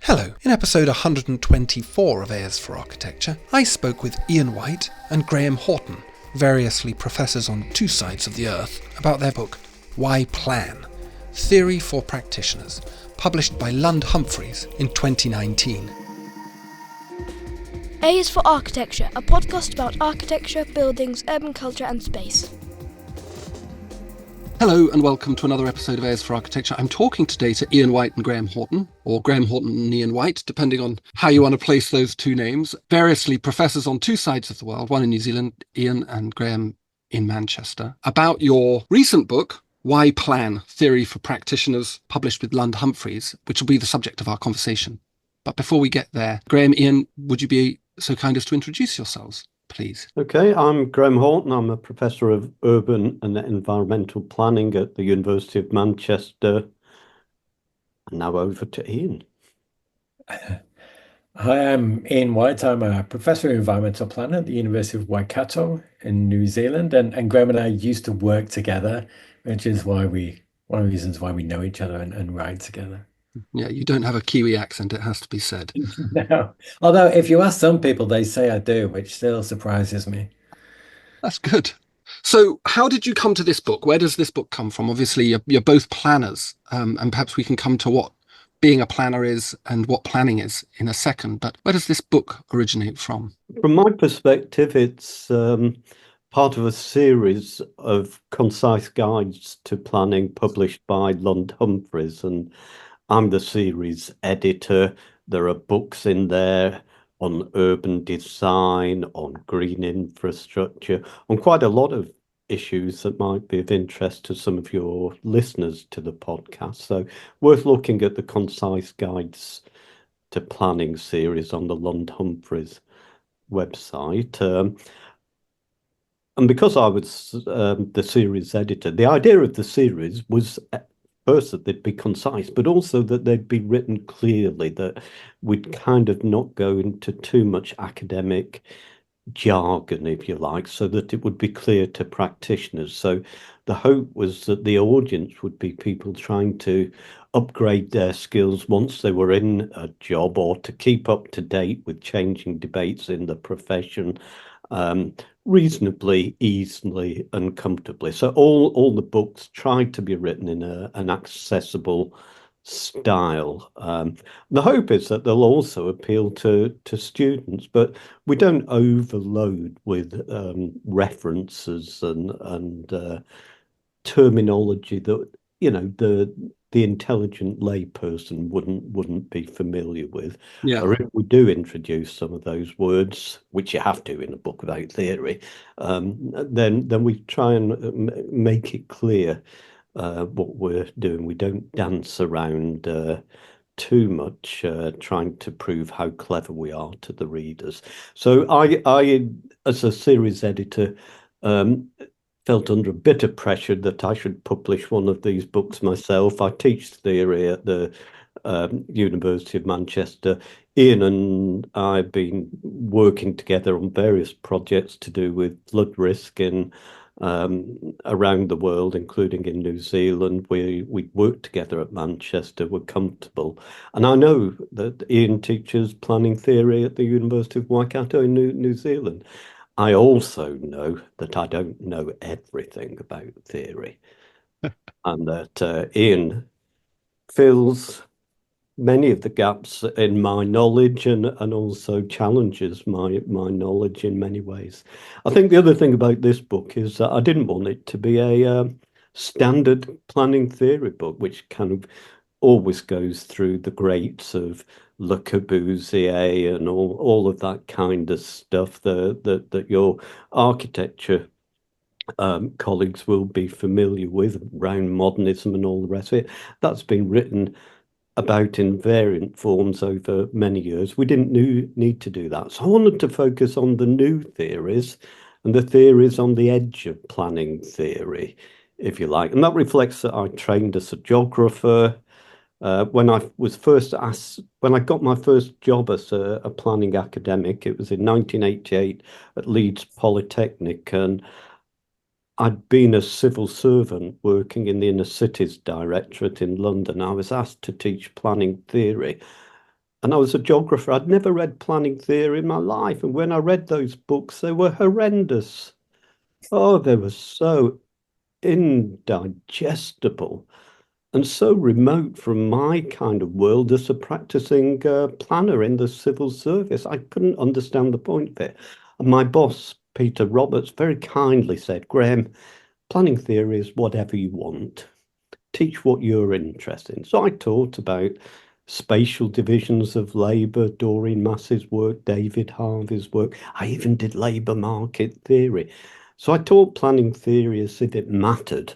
Hello. In episode 124 of Airs for Architecture, I spoke with Iain White and Graham Haughton, variously professors on two sides of the earth, about their book, Why Plan? Theory for Practitioners, published by Lund Humphreys in 2019. A is for Architecture, a podcast about architecture, buildings, urban culture and space. Hello and welcome to another episode of Airs for Architecture. I'm talking today to Iain White and Graham Haughton, or Graham Haughton and Iain White, depending on how you want to place those two names. Variously professors on two sides of the world, one in New Zealand, Iain and Graham in Manchester, about your recent book, Why Plan? Theory for Practitioners, published with Lund Humphreys, which will be the subject of our conversation. But before we get there, Graham, Iain, would you be so kind as to introduce yourselves, please? Okay, I'm Graham Haughton. I'm a professor of urban and environmental planning at the University of Manchester. And now over to Iain. Hi, I'm Iain White. I'm a professor of environmental planning at the University of Waikato in New Zealand. And Graham and I used to work together, which is one of the reasons why we know each other and write together. Yeah, you don't have a Kiwi accent, it has to be said. No. Although if you ask some people, they say I do, which still surprises me. That's good. So how did you come to this book? Where does this book come from? Obviously, you're both planners, and perhaps we can come to what being a planner is and what planning is in a second. But where does this book originate from? From my perspective, it's part of a series of concise guides to planning published by Lund Humphreys, and I'm the series editor. There are books in there on urban design, on green infrastructure, on quite a lot of issues that might be of interest to some of your listeners to the podcast. So worth looking at the concise guides to planning series on the Lund Humphreys website. And because I was the series editor, the idea of the series was first that they'd be concise, but also that they'd be written clearly, that we'd kind of not go into too much academic jargon, if you like, so that it would be clear to practitioners. So the hope was that the audience would be people trying to upgrade their skills once they were in a job, or to keep up to date with changing debates in the profession, reasonably easily and comfortably. So all the books tried to be written in an accessible style. The hope is that they'll also appeal to students, but we don't overload with references and terminology that the intelligent layperson wouldn't be familiar with. Yeah. Or if we do introduce some of those words, which you have to in a book about theory, then we try and make it clear what we're doing. We don't dance around too much, trying to prove how clever we are to the readers. So I as a series editor, felt under a bit of pressure that I should publish one of these books myself. I teach theory at the University of Manchester. Iain and I have been working together on various projects to do with flood risk in around the world, including in New Zealand. We worked together at Manchester, we're comfortable. And I know that Iain teaches planning theory at the University of Waikato in New Zealand. I also know that I don't know everything about theory, and that Iain fills many of the gaps in my knowledge and also challenges my knowledge in many ways. I think the other thing about this book is that I didn't want it to be a standard planning theory book, which kind of always goes through the greats of Le Corbusier and all of that kind of stuff that your architecture colleagues will be familiar with, around modernism and all the rest of it. That's been written about in variant forms over many years. We didn't need to do that. So I wanted to focus on the new theories and the theories on the edge of planning theory, if you like. And that reflects that I trained as a geographer. When I got my first job as a planning academic, it was in 1988 at Leeds Polytechnic, and I'd been a civil servant working in the Inner Cities Directorate in London. I was asked to teach planning theory, And I was a geographer. I'd never read planning theory in my life. And when I read those books, they were horrendous. Oh, they were so indigestible and so remote from my kind of world as a practicing planner in the civil service. I couldn't understand the point of it. And my boss, Peter Roberts, very kindly said, Graham, planning theory is whatever you want. Teach what you're interested in. So I taught about spatial divisions of labour, Doreen Massey's work, David Harvey's work. I even did labour market theory. So I taught planning theory as if it mattered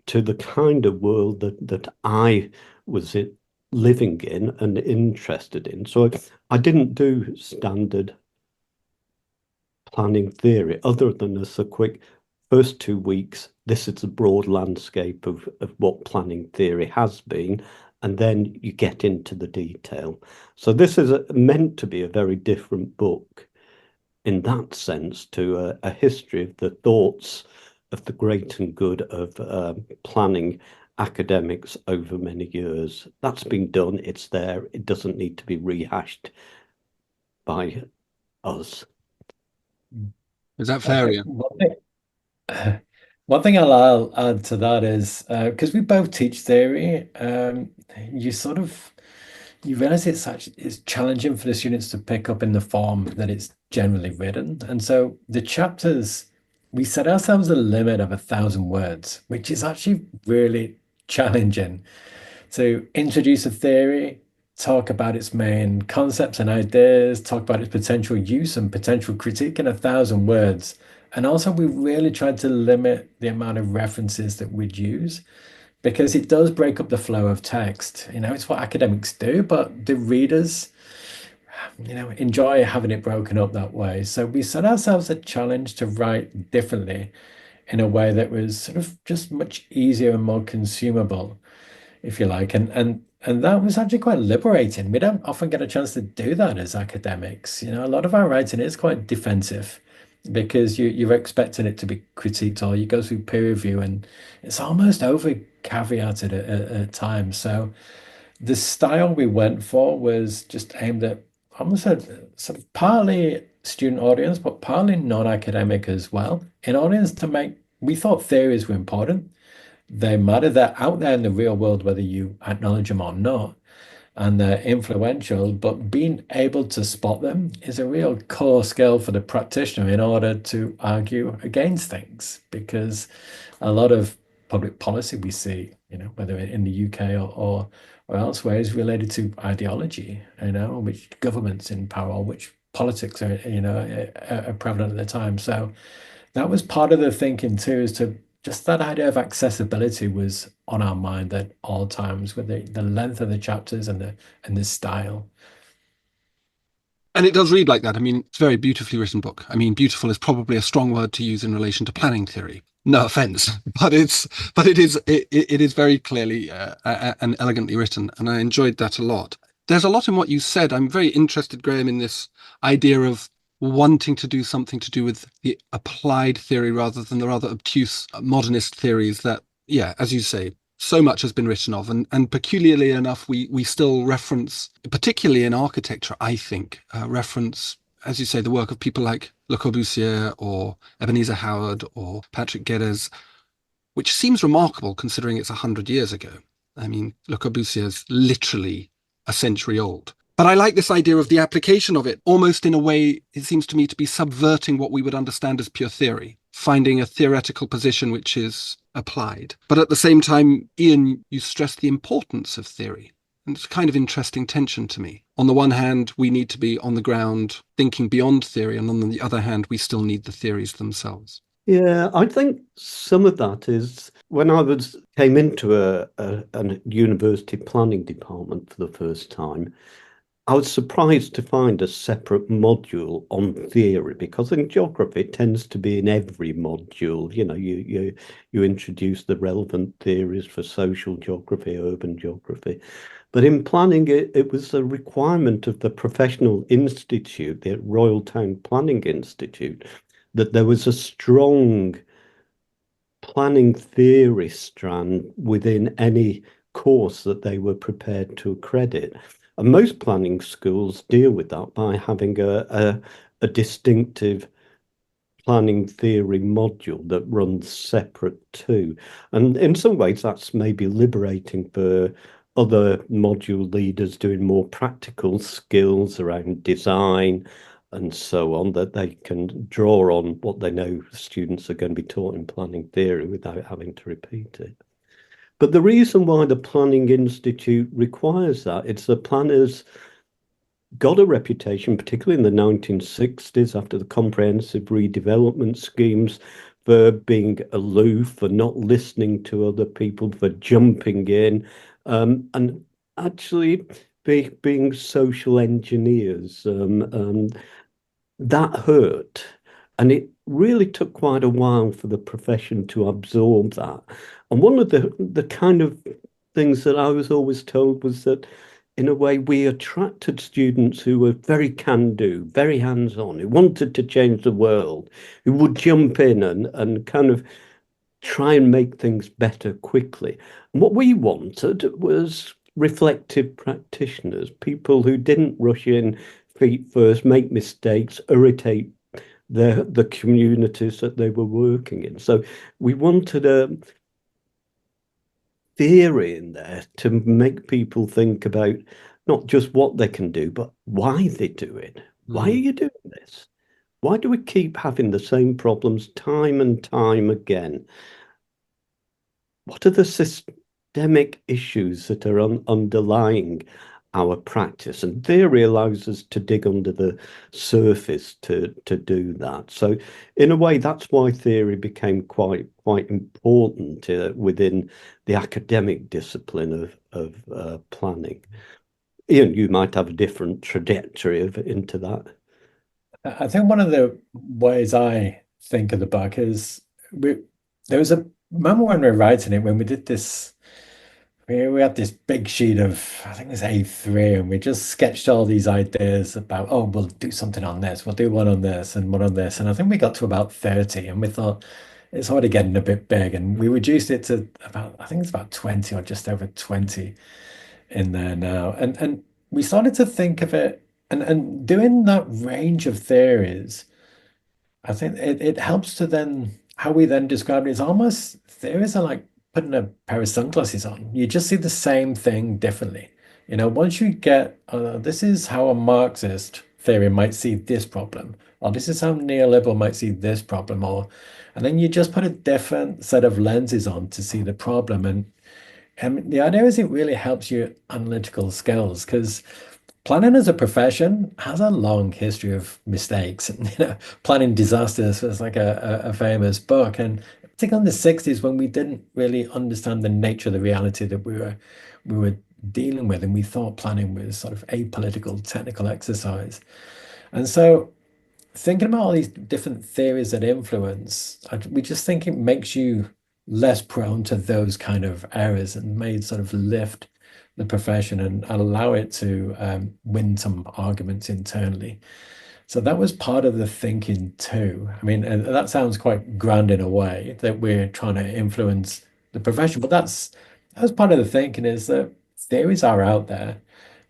to the kind of world that I was living in and interested in. So I didn't do standard planning theory other than as a quick first 2 weeks. This is the broad landscape of what planning theory has been. And then you get into the detail. So this is meant to be a very different book in that sense to a history of the thoughts of the great and good of planning academics over many years. That's been done. It's there. It doesn't need to be rehashed by us. Is that fair, Iain? One thing I'll add to that is because we both teach theory, you sort of you realize it's challenging for the students to pick up in the form that it's generally written. And so the chapters, we set ourselves a limit of 1,000 words, which is actually really challenging to introduce a theory, talk about its main concepts and ideas, talk about its potential use and potential critique in 1,000 words. And also, we really tried to limit the amount of references that we'd use because it does break up the flow of text. It's what academics do, but the readers, enjoy having it broken up that way. So we set ourselves a challenge to write differently in a way that was sort of just much easier and more consumable, if you like. And that was actually quite liberating. We don't often get a chance to do that as academics. A lot of our writing is quite defensive because you're expecting it to be critiqued or you go through peer review and it's almost over caveated at times. So the style we went for was just aimed at almost a sort of partly student audience, but partly non-academic as well. In audience to make, we thought theories were important. They matter. They're out there in the real world, whether you acknowledge them or not, and they're influential. But being able to spot them is a real core skill for the practitioner in order to argue against things. Because a lot of public policy we see, whether in the UK or elsewhere, is related to ideology, which governments in power, or which politics are prevalent at the time. So that was part of the thinking too, is to just that idea of accessibility was on our mind at all times with the length of the chapters and the style. And it does read like that. I mean, it's a very beautifully written book. I mean, beautiful is probably a strong word to use in relation to planning theory. No offense, but it is very clearly and elegantly written, and I enjoyed that a lot. There's a lot in what you said. I'm very interested, Graham, in this idea of wanting to do something to do with the applied theory rather than the rather obtuse modernist theories that, yeah, as you say, so much has been written of, and peculiarly enough, we still reference, particularly in architecture, I think, reference, as you say, the work of people like Le Corbusier or Ebenezer Howard or Patrick Geddes, which seems remarkable considering it's 100 years ago. I mean, Le Corbusier is literally a century old. But I like this idea of the application of it, almost in a way, it seems to me to be subverting what we would understand as pure theory, finding a theoretical position which is applied. But at the same time, Iain, you stress the importance of theory. And it's a kind of interesting tension to me. On the one hand, we need to be on the ground thinking beyond theory, and on the other hand, we still need the theories themselves. Yeah, I think some of that is when I came into a university planning department for the first time, I was surprised to find a separate module on theory because in geography it tends to be in every module. You introduce the relevant theories for social geography, urban geography. But in planning, it was a requirement of the professional institute, the Royal Town Planning Institute, that there was a strong planning theory strand within any course that they were prepared to accredit. And most planning schools deal with that by having a distinctive planning theory module that runs separate too. And in some ways, that's maybe liberating for other module leaders doing more practical skills around design and so on, that they can draw on what they know students are going to be taught in planning theory without having to repeat it. But the reason why the Planning Institute requires that, it's the planners got a reputation, particularly in the 1960s after the comprehensive redevelopment schemes, for being aloof, for not listening to other people, for jumping in, and actually being social engineers. That hurt. And it really took quite a while for the profession to absorb that. And one of the kind of things that I was always told was that, in a way, we attracted students who were very can-do, very hands-on, who wanted to change the world, who would jump in and kind of try and make things better quickly. And what we wanted was reflective practitioners, people who didn't rush in feet first, make mistakes, irritate the communities that they were working in. So we wanted a theory in there to make people think about not just what they can do, but why they do it. Why are you doing this? Why do we keep having the same problems time and time again? What are the systemic issues that are underlying our practice? And theory allows us to dig under the surface to do that. So in a way, that's why theory became quite important within the academic discipline of planning. Iain, you might have a different trajectory into that. I think one of the ways I think of the book is there was a moment when we were writing it, when we did this, we had this big sheet of, I think it was A3, and we just sketched all these ideas about, oh, we'll do something on this, we'll do one on this and one on this. And I think we got to about 30 and we thought it's already getting a bit big. And we reduced it to about, I think it's about 20 or just over 20 in there now. And we started to think of it and doing that range of theories. I think it helps to then, how we then describe it is almost, theories are like putting a pair of sunglasses on. You just see the same thing differently. Once you get, this is how a Marxist theory might see this problem, or this is how neoliberal might see this problem, and then you just put a different set of lenses on to see the problem. And the idea is it really helps your analytical skills, because planning as a profession has a long history of mistakes. And, planning disasters was like a famous book. And particularly in the 60s, when we didn't really understand the nature of the reality that we were dealing with, and we thought planning was sort of apolitical, technical exercise. And so thinking about all these different theories that influence, we just think it makes you less prone to those kind of errors, and may sort of lift the profession and allow it to win some arguments internally. So that was part of the thinking too. I mean, and that sounds quite grand in a way, that we're trying to influence the profession, but that's part of the thinking, is that theories are out there.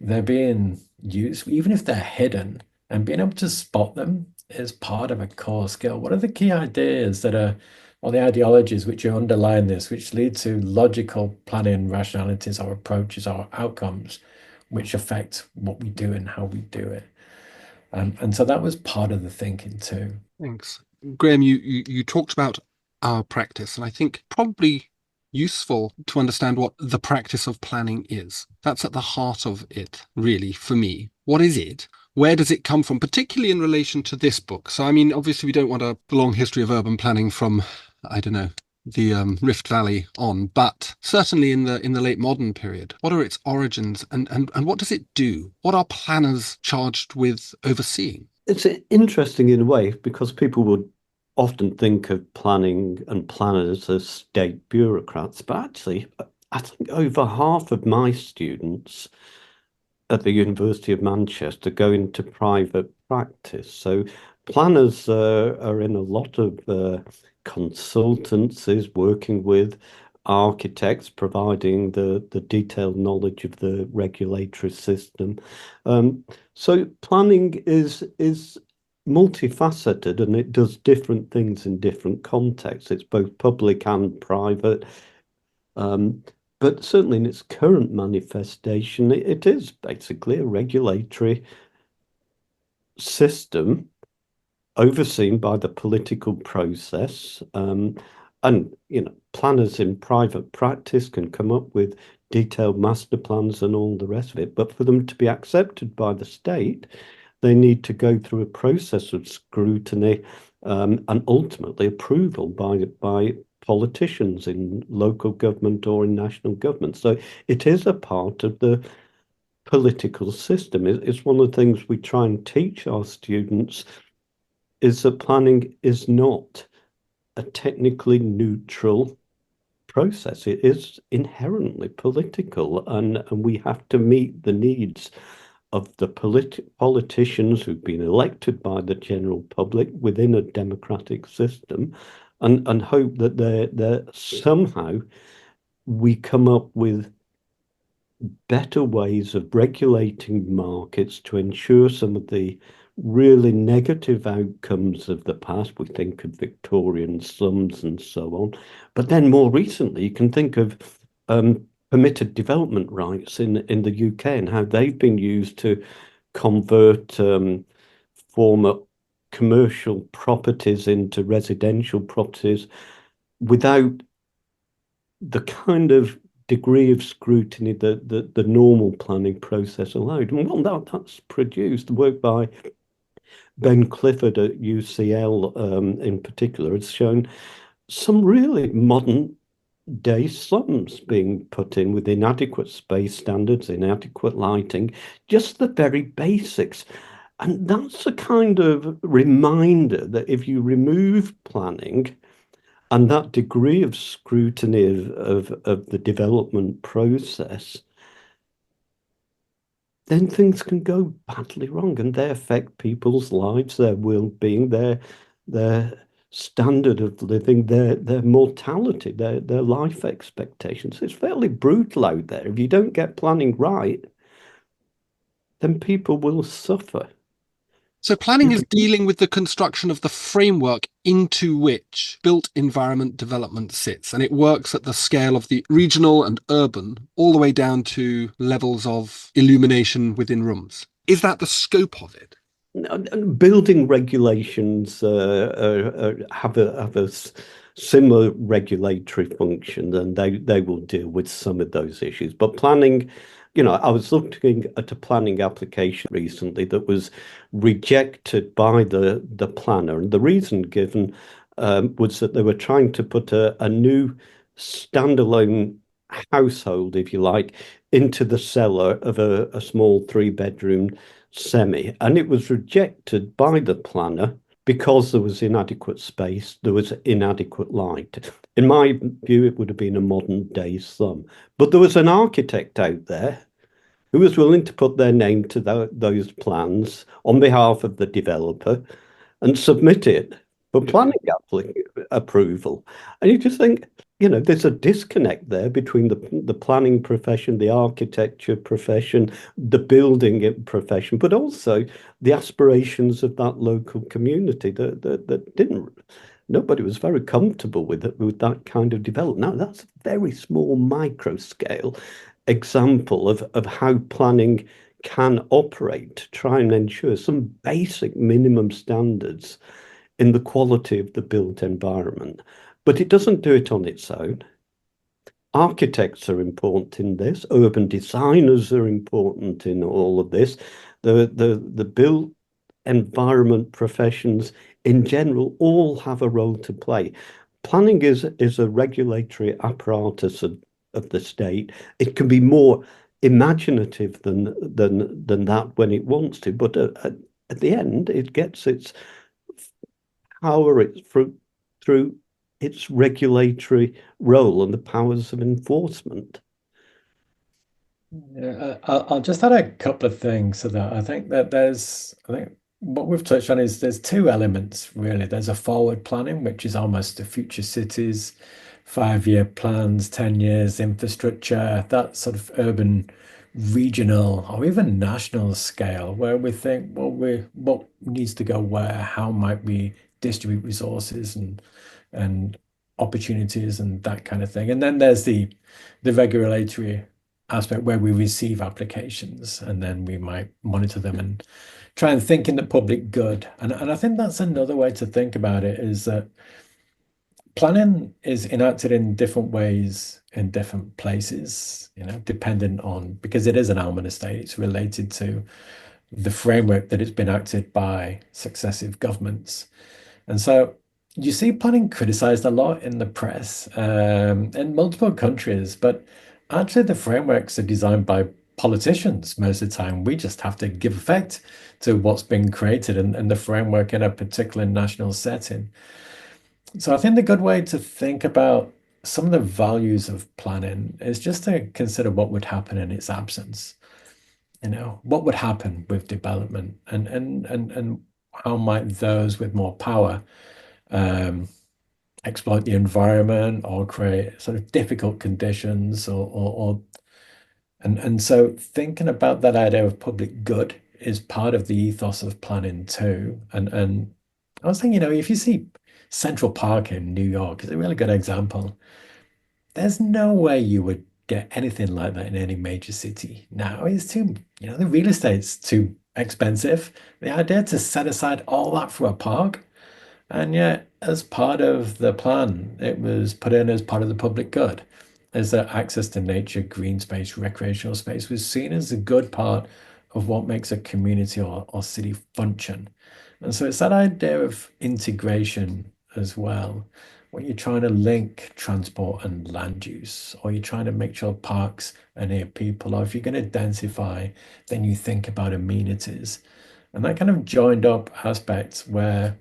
They're being used, even if they're hidden, and being able to spot them is part of a core skill. What are the key ideas that are, or the ideologies which are underlying this, which lead to logical planning rationalities or approaches or outcomes, which affect what we do and how we do it? And so that was part of the thinking too. Thanks. Graham, you talked about our practice, and I think probably useful to understand what the practice of planning is. That's at the heart of it, really, for me. What is it? Where does it come from, particularly in relation to this book? So, I mean, obviously, we don't want a long history of urban planning from, I don't know, the Rift Valley on, but certainly in the late modern period. What are its origins, and what does it do? What are planners charged with overseeing? It's interesting in a way, because people would often think of planning and planners as state bureaucrats, but actually, I think over half of my students at the University of Manchester go into private practice. So planners are in a lot of consultancies working with architects providing the detailed knowledge of the regulatory system. So planning is multifaceted, and it does different things in different contexts. It's both public and private. But certainly in its current manifestation, it is basically a regulatory system overseen by the political process. And planners in private practice can come up with detailed master plans and all the rest of it. But for them to be accepted by the state, they need to go through a process of scrutiny and ultimately approval by politicians in local government or in national government. So it is a part of the political system. It's one of the things we try and teach our students, is that planning is not a technically neutral process. It is inherently political, and we have to meet the needs of the politicians who've been elected by the general public within a democratic system, and hope that they're somehow we come up with better ways of regulating markets to ensure some of the really negative outcomes of the past. We think of Victorian slums and so on. But then more recently, you can think of permitted development rights in the UK and how they've been used to convert former commercial properties into residential properties without the kind of degree of scrutiny that the normal planning process allowed. And well, that's produced work by Ben Clifford at UCL in particular has shown some really modern day slums being put in with inadequate space standards, inadequate lighting, just the very basics. And that's a kind of reminder that if you remove planning and that degree of scrutiny of the development process, then things can go badly wrong, and they affect people's lives, their well-being, their standard of living, their mortality, their life expectations. It's fairly brutal out there. If you don't get planning right, then people will suffer. So planning is dealing with the construction of the framework into which built environment development sits, and it works at the scale of the regional and urban, all the way down to levels of illumination within rooms. Is that the scope of it? Building regulations have a similar regulatory function, and they will deal with some of those issues. But planning, I was looking at a planning application recently that was rejected by the planner, and the reason given was that they were trying to put a new standalone household, if you like, into the cellar of a small 3-bedroom semi, and it was rejected by the planner because there was inadequate space, there was inadequate light. In my view, it would have been a modern day slum. But there was an architect out there who was willing to put their name to those plans on behalf of the developer and submit it for planning approval. And you just think, there's a disconnect there between the planning profession, the architecture profession, the building profession, but also the aspirations of that local community that nobody was very comfortable with that kind of development. Now, that's a very small micro scale example of how planning can operate to try and ensure some basic minimum standards in the quality of the built environment. But it doesn't do it on its own. Architects are important in this. Urban designers are important in all of this. The built environment professions in general all have a role to play. Planning is a regulatory apparatus of the state. It can be more imaginative than that when it wants to, but at the end, it gets its power through its regulatory role and the powers of enforcement. Yeah, I'll just add a couple of things to that. I think what we've touched on is there's two elements really. There's a forward planning, which is almost the future cities 5-year plans, 10 years infrastructure, that sort of urban, regional, or even national scale, where we think, well, what needs to go where, how might we distribute resources and opportunities and that kind of thing. And then there's the regulatory aspect where we receive applications and then we might monitor them and try and think in the public good. And I think that's another way to think about it, is that planning is enacted in different ways in different places, dependent on, because it is an almond estate, it's related to the framework that it's been acted by successive governments. And so you see planning criticized a lot in the press, in multiple countries, but actually the frameworks are designed by politicians most of the time. We just have to give effect to what's been created and the framework in a particular national setting. So I think the good way to think about some of the values of planning is just to consider what would happen in its absence. What would happen with development and how might those with more power exploit the environment or create sort of difficult conditions and so thinking about that idea of public good is part of the ethos of planning too. And I was thinking, if you see Central Park in New York is a really good example. There's no way you would get anything like that in any major city now. It's too, the real estate's too expensive. The idea to set aside all that for a park, and yet as part of the plan, it was put in as part of the public good, is that access to nature, green space, recreational space was seen as a good part of what makes a community or city function. And so it's that idea of integration as well. When you're trying to link transport and land use, or you're trying to make sure parks are near people, or if you're going to densify, then you think about amenities. And that kind of joined up aspects where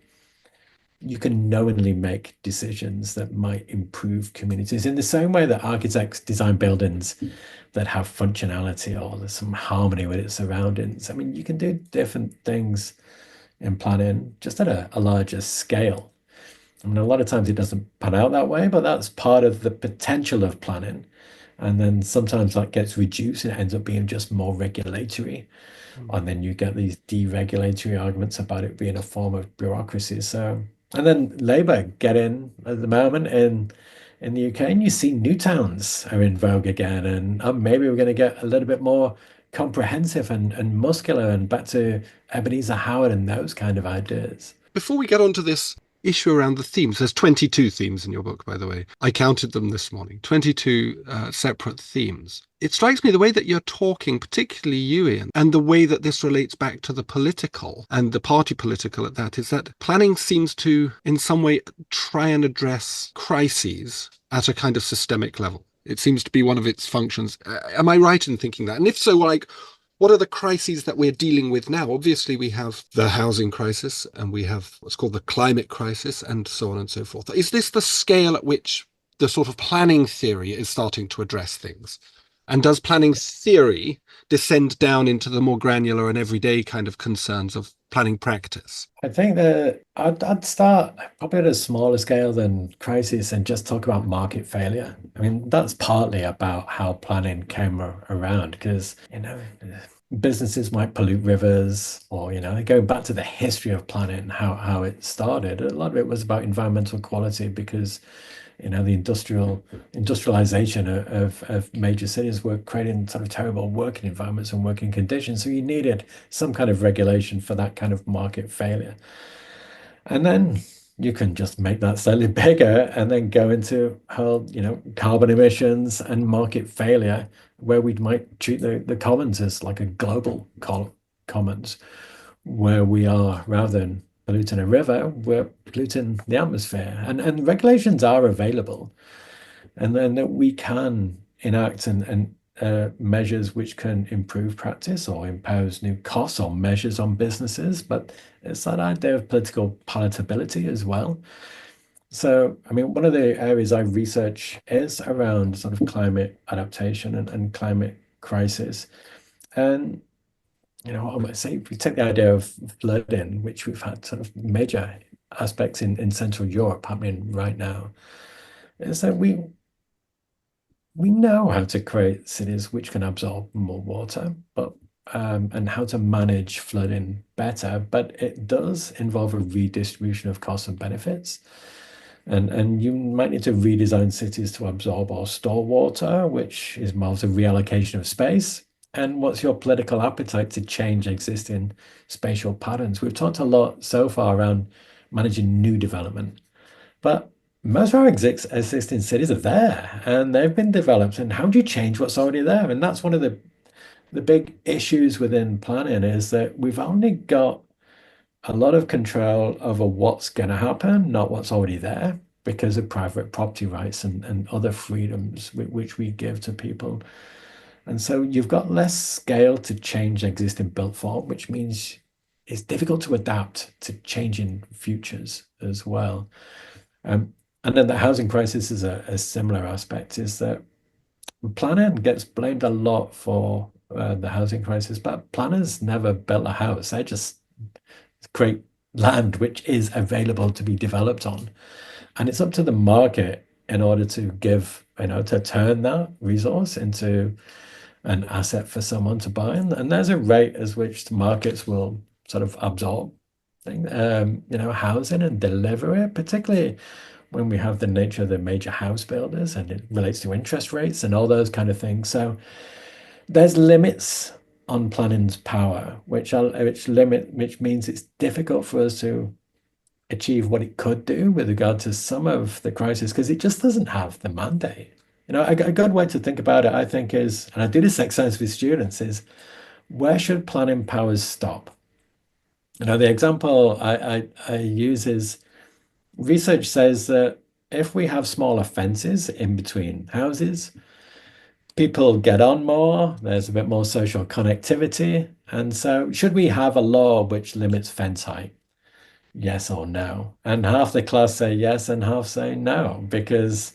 you can knowingly make decisions that might improve communities in the same way that architects design buildings that have functionality or there's some harmony with its surroundings. I mean, you can do different things in planning just at a larger scale. I mean, a lot of times it doesn't pan out that way, but that's part of the potential of planning. And then sometimes that gets reduced and it ends up being just more regulatory. And then you get these deregulatory arguments about it being a form of bureaucracy. So, and then Labour get in at the moment in the UK, and you see new towns are in vogue again. And maybe we're going to get a little bit more comprehensive and muscular and back to Ebenezer Howard and those kind of ideas. Before we get on to this issue around the themes, there's 22 themes in your book, by the way. I counted them this morning, 22 separate themes. It strikes me the way that you're talking, particularly you, Iain, and the way that this relates back to the political and the party political at that, is that planning seems to, in some way, try and address crises at a kind of systemic level. It seems to be one of its functions. Am I right in thinking that? And if so, what are the crises that we're dealing with now? Obviously, we have the housing crisis and we have what's called the climate crisis and so on and so forth. Is this the scale at which the sort of planning theory is starting to address things? And does planning theory descend down into the more granular and everyday kind of concerns of planning practice? I think that I'd start probably at a smaller scale than crisis and just talk about market failure. I mean, that's partly about how planning came around because, businesses might pollute rivers or, go back to the history of planning, how it started. A lot of it was about environmental quality because the industrialization of major cities were creating sort of terrible working environments and working conditions. So you needed some kind of regulation for that kind of market failure. And then you can just make that slightly bigger and then go into whole, carbon emissions and market failure, where we might treat the commons as like a global commons, where we are, rather than polluting a river, we're polluting the atmosphere. And regulations are available. And then that we can enact and measures which can improve practice or impose new costs or measures on businesses. But it's that idea of political palatability as well. So, I mean, one of the areas I research is around sort of climate adaptation and climate crisis. And I might say, if we take the idea of flooding, which we've had sort of major aspects in Central Europe happening right now, is that we know how to create cities which can absorb more water, but and how to manage flooding better, but it does involve a redistribution of costs and benefits. And you might need to redesign cities to absorb or store water, which involves a reallocation of space. And what's your political appetite to change existing spatial patterns? We've talked a lot so far around managing new development, but most of our existing cities are there and they've been developed. And how do you change what's already there? And that's one of the big issues within planning, is that we've only got a lot of control over what's going to happen, not what's already there, because of private property rights and other freedoms which we give to people. And so you've got less scale to change existing built form, which means it's difficult to adapt to changing futures as well. And then the housing crisis is a similar aspect, is that planning gets blamed a lot for the housing crisis, but planners never built a house. They just create land which is available to be developed on. And it's up to the market in order to give, to turn that resource into an asset for someone to buy. And there's a rate as which the markets will sort of absorb housing and deliver it, particularly when we have the nature of the major house builders, and it relates to interest rates and all those kind of things. So there's limits on planning's power, which means it's difficult for us to achieve what it could do with regard to some of the crisis, because it just doesn't have the mandate. A good way to think about it, I think, is, and I do this exercise with students, is where should planning powers stop? The example I use is, research says that if we have smaller fences in between houses, people get on more, there's a bit more social connectivity. And so should we have a law which limits fence height? Yes or no? And half the class say yes and half say no, because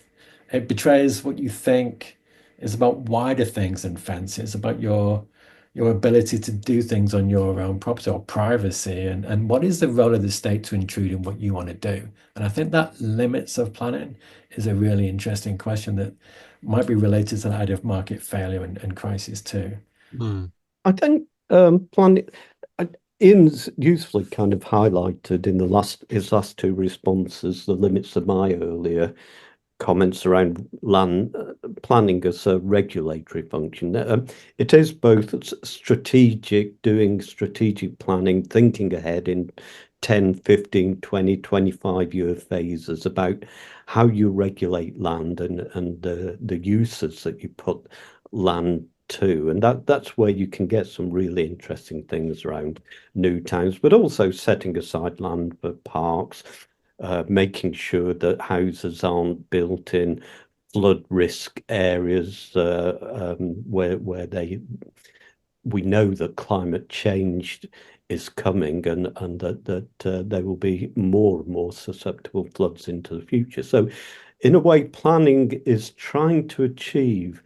it betrays what you think is about wider things than fences, about your ability to do things on your own property or privacy, and what is the role of the state to intrude in what you want to do. And I think that limits of planning is a really interesting question that might be related to the idea of market failure and crisis too. I think planning. Ian's usefully kind of highlighted in his last two responses the limits of my earlier comments around land planning as a regulatory function. It is both strategic, doing strategic planning, thinking ahead in 10, 15, 20, 25-year phases about how you regulate land and the uses that you put land to. And that's where you can get some really interesting things around new towns, but also setting aside land for parks, making sure that houses aren't built in flood risk areas where we know that climate change is coming and that there will be more and more susceptible floods into the future. So in a way, planning is trying to achieve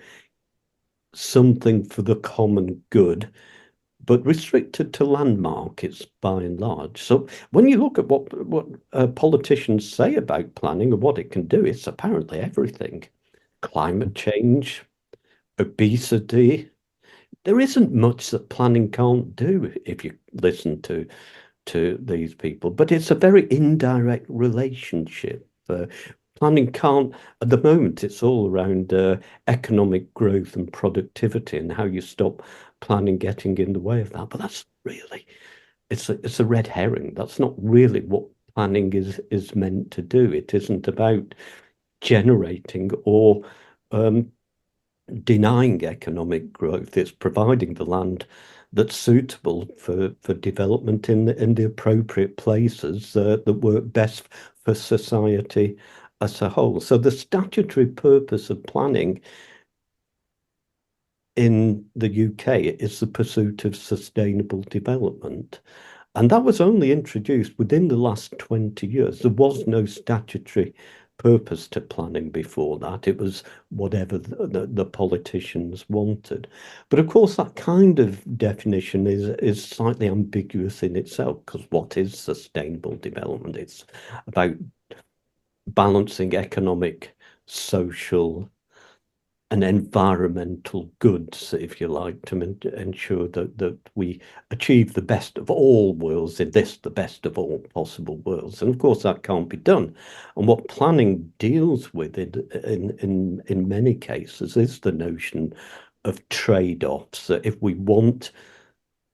something for the common good, but restricted to land markets by and large. So when you look at what politicians say about planning and what it can do, it's apparently everything. Climate change, obesity. There isn't much that planning can't do if you listen to these people, but it's a very indirect relationship. Planning can't, at the moment, it's all around economic growth and productivity and how you stop planning getting in the way of that. But that's really, it's a red herring. That's not really what planning is meant to do. It isn't about generating or denying economic growth. It's providing the land that's suitable for development in the appropriate places that work best for society as a whole. So the statutory purpose of planning in the UK is the pursuit of sustainable development. And that was only introduced within the last 20 years. There was no statutory purpose to planning before that. It was whatever the politicians wanted. But of course, that kind of definition is slightly ambiguous in itself, because what is sustainable development? It's about balancing economic social and environmental goods, if you like, to ensure that we achieve the best of all worlds in this, the best of all possible worlds. And of course, that can't be done. And what planning deals with in many cases is the notion of trade-offs. That if we want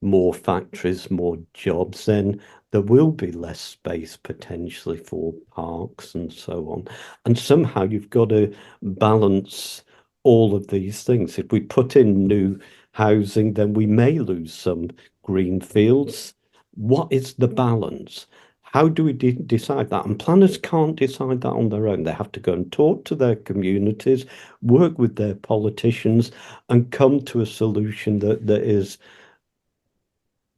more factories, more jobs, then there will be less space potentially for parks and so on. And somehow you've got to balance all of these things. If we put in new housing, then we may lose some green fields. What is the balance? How do we decide that? And planners can't decide that on their own. They have to go and talk to their communities, work with their politicians, and come to a solution that is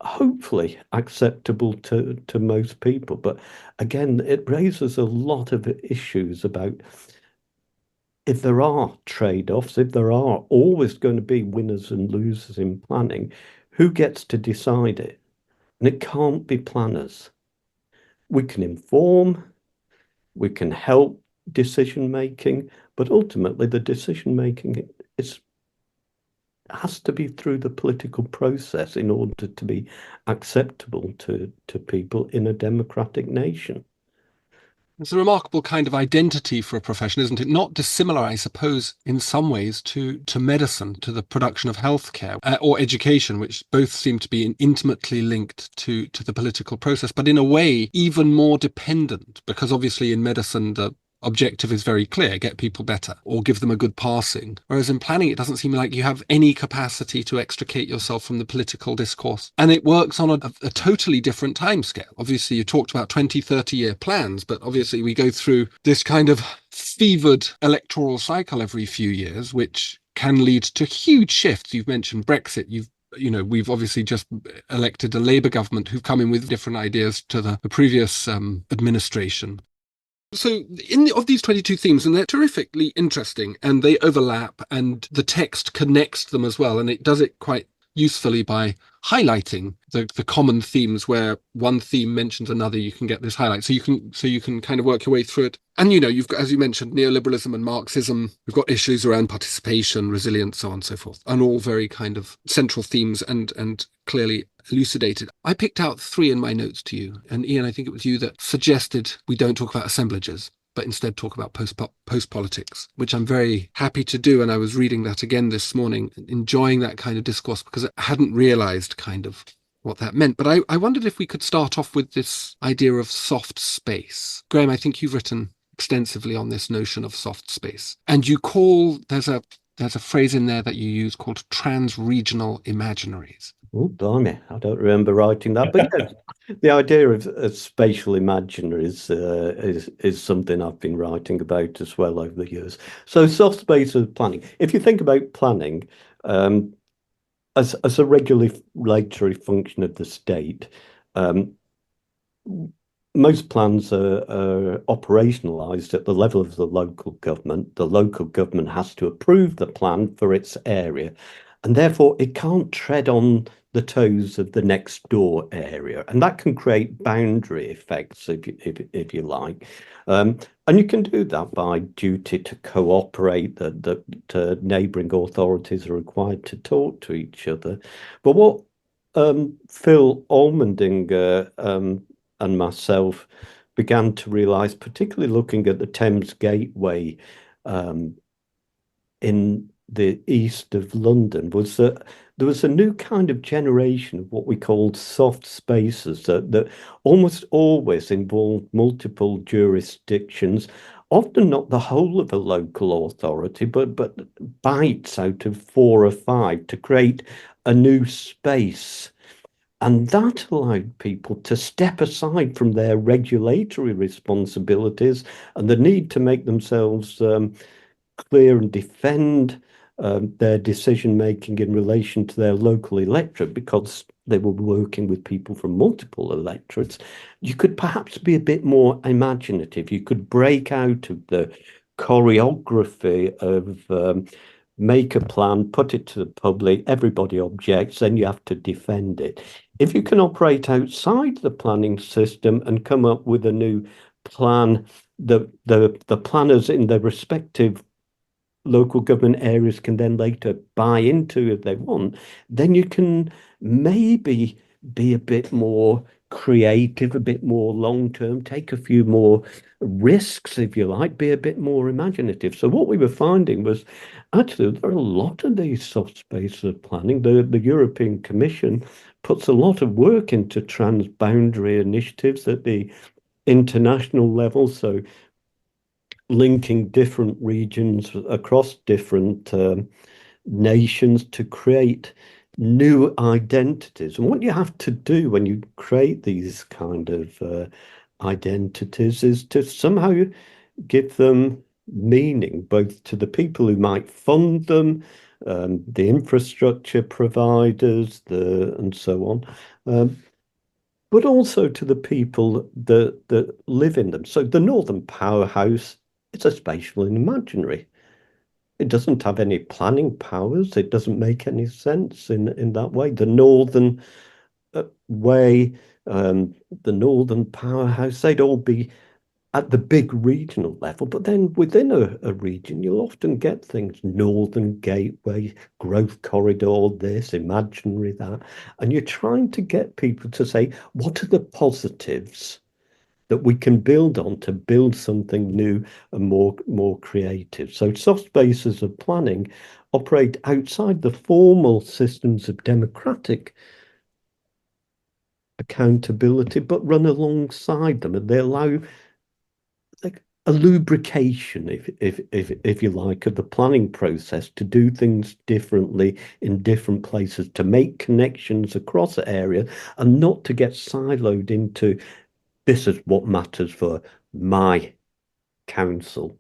hopefully acceptable to most people. But again, it raises a lot of issues about if there are trade-offs, if there are always going to be winners and losers in planning, who gets to decide it? And it can't be planners. We can inform, we can help decision making, but ultimately the decision making has to be through the political process in order to be acceptable to people in a democratic nation. It's a remarkable kind of identity for a profession, isn't it? Not dissimilar, I suppose, in some ways to medicine, to the production of healthcare or education, which both seem to be intimately linked to the political process, but in a way even more dependent, because obviously in medicine, the objective is very clear: get people better or give them a good passing. Whereas in planning, it doesn't seem like you have any capacity to extricate yourself from the political discourse. And it works on a totally different timescale. Obviously, you talked about 20, 30-year plans, but obviously we go through this kind of fevered electoral cycle every few years, which can lead to huge shifts. You've mentioned Brexit. We've obviously just elected a Labour government who've come in with different ideas to the previous administration. So of these 22 themes, and they're terrifically interesting, and they overlap, and the text connects them as well, and it does it quite usefully by highlighting the common themes. Where one theme mentions another, you can get this highlight, so you can kind of work your way through it. And you've got, as you mentioned, neoliberalism and Marxism. We've got issues around participation, resilience, so on and so forth, and all very kind of central themes and clearly elucidated. I picked out 3 in my notes to you, and Iain, I think it was you that suggested we don't talk about assemblages, but instead talk about postpolitics, which I'm very happy to do. And I was reading that again this morning, enjoying that kind of discourse, because I hadn't realized kind of what that meant. But I wondered if we could start off with this idea of soft space. Graham, I think you've written extensively on this notion of soft space, and there's a phrase in there that you use called trans-regional imaginaries. Oh, blimey, I don't remember writing that. But yeah, the idea of spatial imaginaries is something I've been writing about as well over the years. So soft space of planning. If you think about planning as a regulatory function of the state, most plans are operationalized at the level of the local government. The local government has to approve the plan for its area, and therefore it can't tread on the toes of the next door area, and that can create boundary effects, if you like. And you can do that by duty to cooperate, that neighbouring authorities are required to talk to each other. But what Phil Almendinger and myself began to realise, particularly looking at the Thames Gateway in the east of London, was that there was a new kind of generation of what we called soft spaces that almost always involved multiple jurisdictions, often not the whole of a local authority, but bites out of 4 or 5 to create a new space. And that allowed people to step aside from their regulatory responsibilities and the need to make themselves clear and defend their decision making in relation to their local electorate, because they were working with people from multiple electorates. You could perhaps be a bit more imaginative. You could break out of the choreography of make a plan, put it to the public, everybody objects, then you have to defend it. If you can operate outside the planning system and come up with a new plan the planners in their respective local government areas can then later buy into if they want, then you can maybe be a bit more creative, a bit more long-term, take a few more risks, if you like, be a bit more imaginative. So what we were finding was actually there are a lot of these soft spaces planning. The European Commission puts a lot of work into transboundary initiatives at the international level. So linking different regions across different nations to create new identities. And what you have to do when you create these kind of identities is to somehow give them meaning, both to the people who might fund them, the infrastructure providers, and so on. But also to the people that live in them. So the Northern Powerhouse, it's a spatial and imaginary. It doesn't have any planning powers. It doesn't make any sense in that way. The Northern way, the Northern Powerhouse, they'd all be at the big regional level, but then within a region, you'll often get things, Northern Gateway, Growth Corridor, this, imaginary that. And you're trying to get people to say, what are the positives that we can build on to build something new and more creative? So soft spaces of planning operate outside the formal systems of democratic accountability, but run alongside them, and they allow like a lubrication, if you like, of the planning process to do things differently in different places, to make connections across the area, and not to get siloed into this is what matters for my council,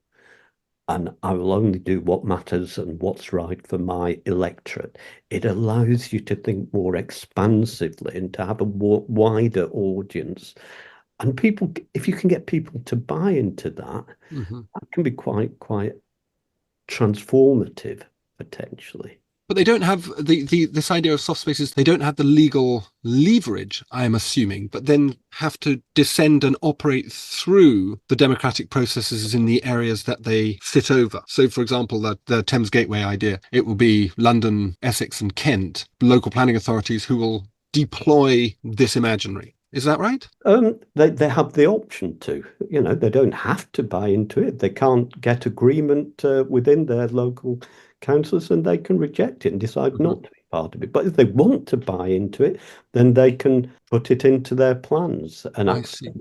and I will only do what matters and what's right for my electorate. It allows you to think more expansively and to have a more wider audience. And people, if you can get people to buy into that, that can be quite transformative potentially. But they don't have this idea of soft spaces. They don't have the legal leverage, I'm assuming, but then have to descend and operate through the democratic processes in the areas that they sit over. So, for example, the Thames Gateway idea, it will be London, Essex, and Kent, local planning authorities who will deploy this imaginary. Is that right? They have the option to, they don't have to buy into it. They can't get agreement within their local councils, and they can reject it and decide not to be part of it. But if they want to buy into it, then they can put it into their plans and accept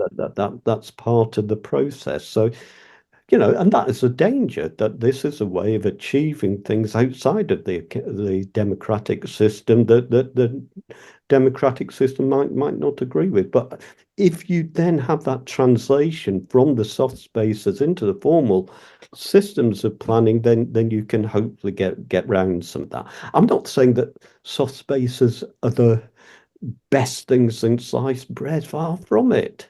that's part of the process. So, and that is a danger, that this is a way of achieving things outside of the democratic system that the democratic system might not agree with. But if you then have that translation from the soft spaces into the formal systems of planning, then you can hopefully get round some of that. I'm not saying that soft spaces are the best things since sliced bread, far from it.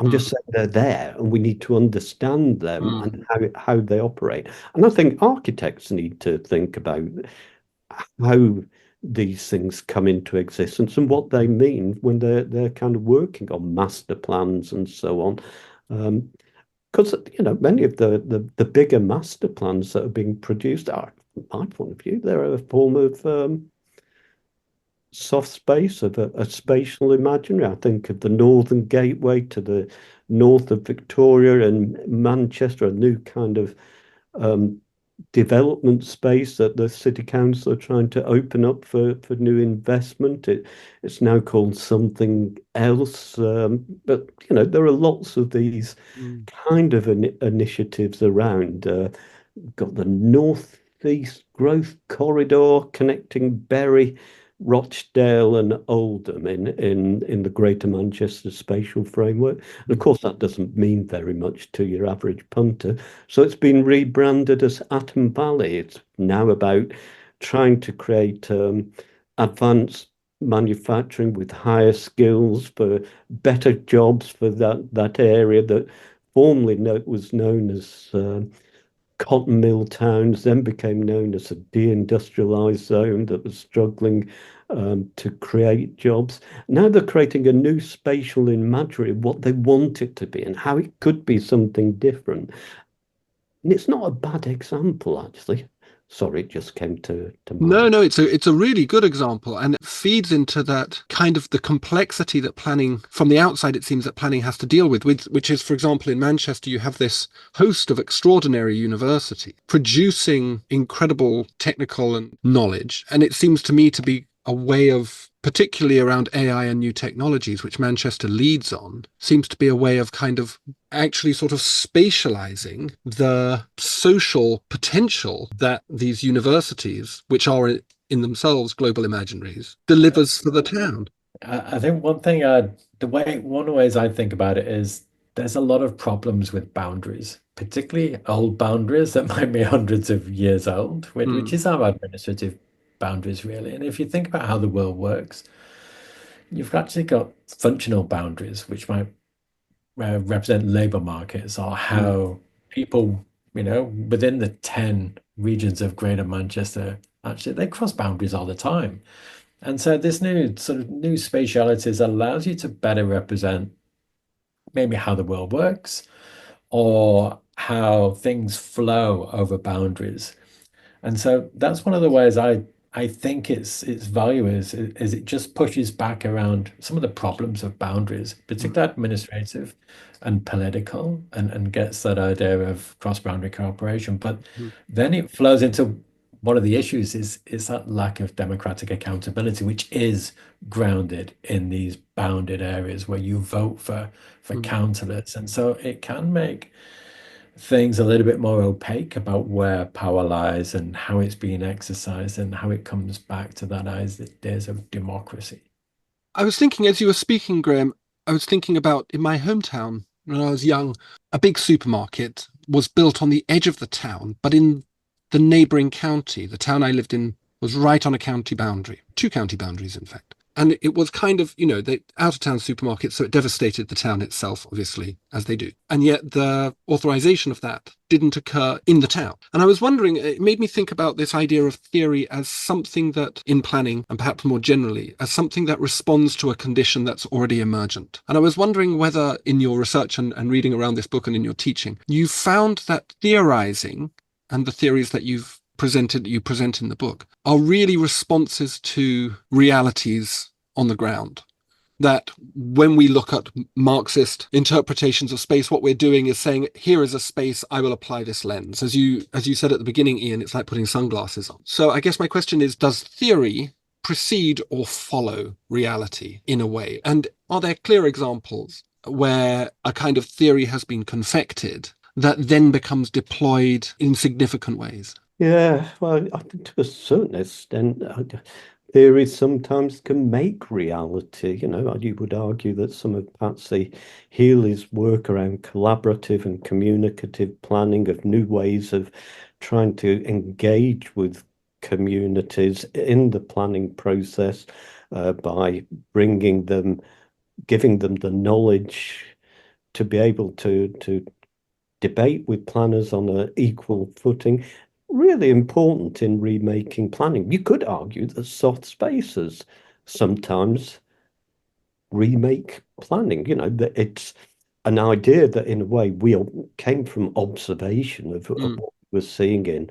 I'm just saying they're there, and we need to understand them and how they operate. And I think architects need to think about how these things come into existence and what they mean when they're kind of working on master plans and so on. Because many of the bigger master plans that are being produced are, from my point of view, they're a form of soft space, of a spatial imaginary. I think of the Northern Gateway to the north of Victoria and Manchester, a new kind of development space that the city council are trying to open up for new investment. It's now called something else, but there are lots of these kind of initiatives around. Got the Northeast Growth Corridor connecting Bury, Rochdale and Oldham in the Greater Manchester Spatial Framework. And of course, that doesn't mean very much to your average punter. So it's been rebranded as Atom Valley. It's now about trying to create advanced manufacturing with higher skills for better jobs for that area that formerly was known as cotton mill towns, then became known as a deindustrialized zone that was struggling to create jobs. Now they're creating a new spatial imagery of what they want it to be and how it could be something different. And it's not a bad example, actually. Sorry, it just came to No, mind. no, it's a really good example, and it feeds into that kind of the complexity that planning from the outside, it seems that planning has to deal with, which is, for example, in Manchester, you have this host of extraordinary university producing incredible technical and knowledge. And it seems to me to be a way of, particularly around AI and new technologies, which Manchester leads on, seems to be a way of kind of actually sort of spatializing the social potential that these universities, which are in themselves global imaginaries, delivers for the town. I think one of the ways I think about it is there's a lot of problems with boundaries, particularly old boundaries that might be hundreds of years old, which Mm, is our administrative boundaries, really. And if you think about how the world works, you've actually got functional boundaries, which might represent labor markets or mm, how people, within the 10 regions of Greater Manchester, actually they cross boundaries all the time. And so this new spatialities allows you to better represent maybe how the world works or how things flow over boundaries. And so that's one of the ways I think its value is it just pushes back around some of the problems of boundaries, mm, particularly administrative and political, and gets that idea of cross-boundary cooperation. But mm. then it flows into one of the issues is that lack of democratic accountability, which is grounded in these bounded areas where you vote for Mm. councillors. And so it can make things a little bit more opaque about where power lies and how it's being exercised and how it comes back to that ideas of democracy. I was thinking as you were speaking, Graham, I was thinking about in my hometown when I was young, a big supermarket was built on the edge of the town, but in the neighbouring county. The town I lived in was right on a county boundary, two county boundaries, in fact. And it was kind of, the out of town supermarket, so it devastated the town itself, obviously, as they do. And yet the authorization of that didn't occur in the town. And I was wondering, it made me think about this idea of theory as something that, in planning, and perhaps more generally, as something that responds to a condition that's already emergent. And I was wondering whether in your research and reading around this book and in your teaching, you found that theorizing and the theories that you present in the book are really responses to realities on the ground. That when we look at Marxist interpretations of space, what we're doing is saying, here is a space, I will apply this lens. As you said at the beginning, Iain, it's like putting sunglasses on. So I guess my question is, does theory precede or follow reality in a way? And are there clear examples where a kind of theory has been confected that then becomes deployed in significant ways? Yeah, well, I think to a certain extent, theories sometimes can make reality. You would argue that some of Patsy Healy's work around collaborative and communicative planning of new ways of trying to engage with communities in the planning process by bringing them, giving them the knowledge to be able to debate with planners on an equal footing. Really important in remaking planning. You could argue that soft spaces sometimes remake planning, that it's an idea that in a way we all came from observation of Mm, what we were seeing in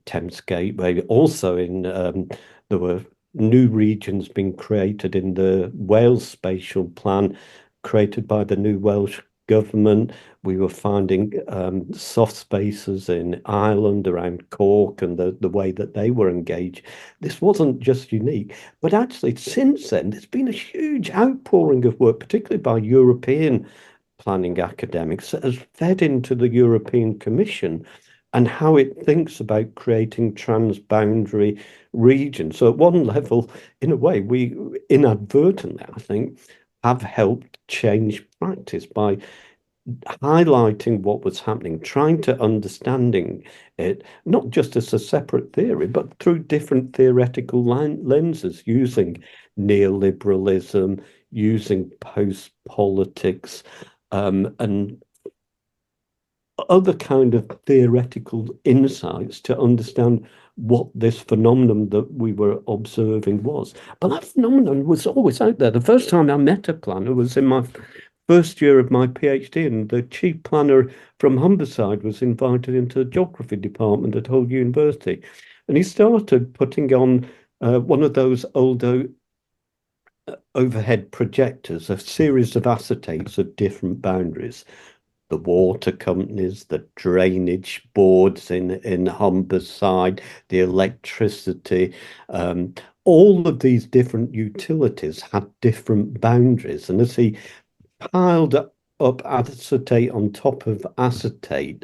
Thames Gateway. Also there were new regions being created in the Wales spatial plan created by the new Welsh government. We were finding soft spaces in Ireland around Cork and the way that they were engaged. This wasn't just unique, but actually since then there's been a huge outpouring of work, particularly by European planning academics, that has fed into the European Commission and how it thinks about creating transboundary regions. So at one level, in a way, we inadvertently, I think, have helped change practice by highlighting what was happening, trying to understanding it, not just as a separate theory, but through different theoretical lenses, using neoliberalism, using post-politics, and other kind of theoretical insights to understand what this phenomenon that we were observing was. But that phenomenon was always out there. The first time I met a planner was in my first year of my PhD, and the chief planner from Humberside was invited into the geography department at Hull University. And he started putting on one of those old overhead projectors, a series of acetates of different boundaries. The water companies, the drainage boards in Humberside, the electricity, all of these different utilities had different boundaries. And as he piled up acetate on top of acetate,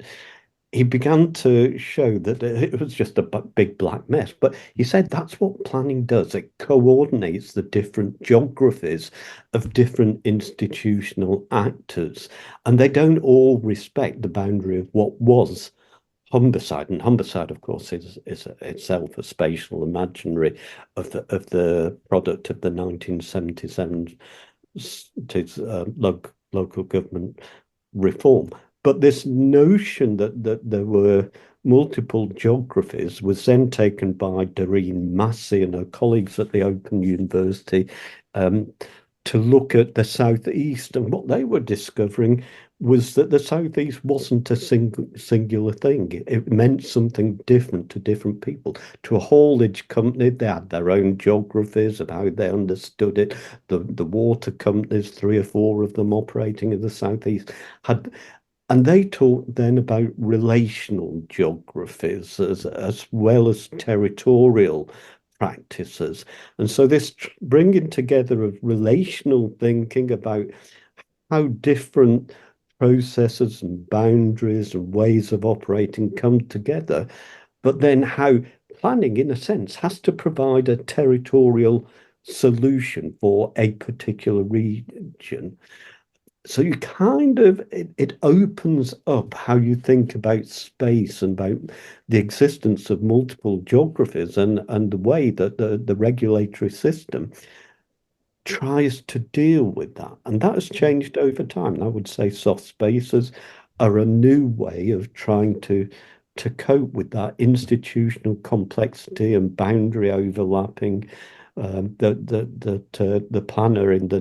he began to show that it was just a big black mess. But he said that's what planning does. It coordinates the different geographies of different institutional actors, and they don't all respect the boundary of what was Humberside. And Humberside, of course, is itself a spatial imaginary of the product of the 1977 local government reform. But this notion that there were multiple geographies was then taken by Doreen Massey and her colleagues at the Open University to look at the Southeast. And what they were discovering was that the Southeast wasn't a singular thing. It meant something different to different people. To a haulage company, they had their own geographies of how they understood it. The water companies, 3 or 4 of them operating in the Southeast, had. And they talked then about relational geographies as well as territorial practices. And so this bringing together of relational thinking about how different processes and boundaries and ways of operating come together, but then how planning, in a sense, has to provide a territorial solution for a particular region. So you kind of, it opens up how you think about space and about the existence of multiple geographies and the way that the regulatory system tries to deal with that. And that has changed over time. And I would say soft spaces are a new way of trying to cope with that institutional complexity and boundary overlapping that the planner in the